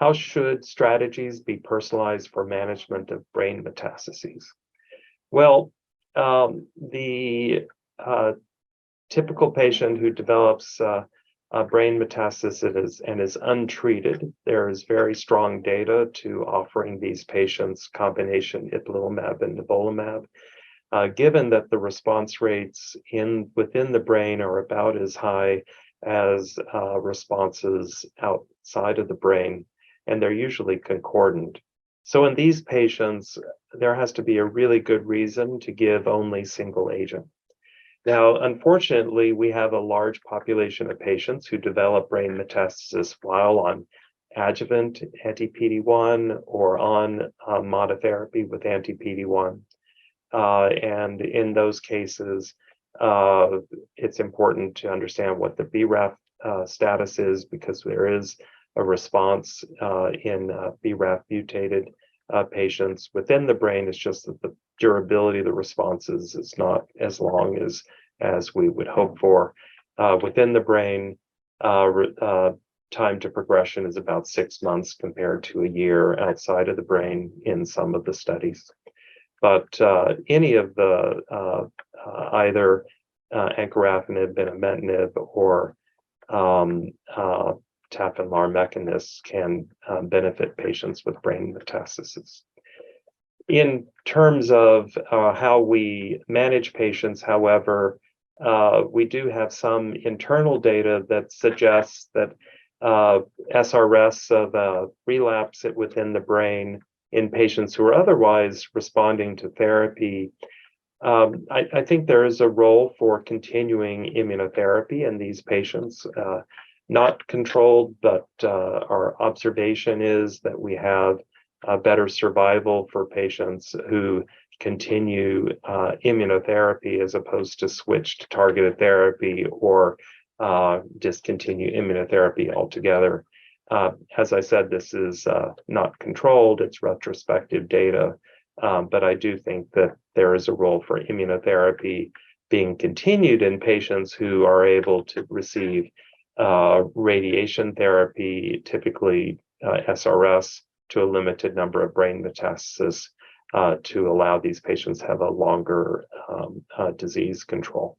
How should strategies be personalized for management of brain metastases? Well, the typical patient who develops a brain metastasis and is untreated, there is very strong data to offering these patients combination ipilimumab and nivolumab. Given that the response rates within the brain are about as high as responses outside of the brain, and they're usually concordant. So in these patients, there has to be a really good reason to give only single agent. Now, unfortunately, we have a large population of patients who develop brain metastasis while on adjuvant anti-PD-1 or on monotherapy with anti-PD-1. And in those cases, it's important to understand what the BRAF status is, because there is a response in BRAF mutated patients within the brain. It's just that the durability of the responses is not as long as we would hope for. Within the brain, time to progression is about 6 months compared to a year outside of the brain in some of the studies. But any of the either encorafenib, binimetinib, or TAF-LAR mechanists can benefit patients with brain metastases. In terms of how we manage patients, however, we do have some internal data that suggests that SRS of relapse within the brain in patients who are otherwise responding to therapy. I think there is a role for continuing immunotherapy in these patients. Not controlled, but our observation is that we have better survival for patients who continue immunotherapy as opposed to switch to targeted therapy or discontinue immunotherapy altogether. As I said, this is not controlled, it's retrospective data, but I do think that there is a role for immunotherapy being continued in patients who are able to receive radiation therapy, typically SRS, to a limited number of brain metastases to allow these patients have a longer disease control.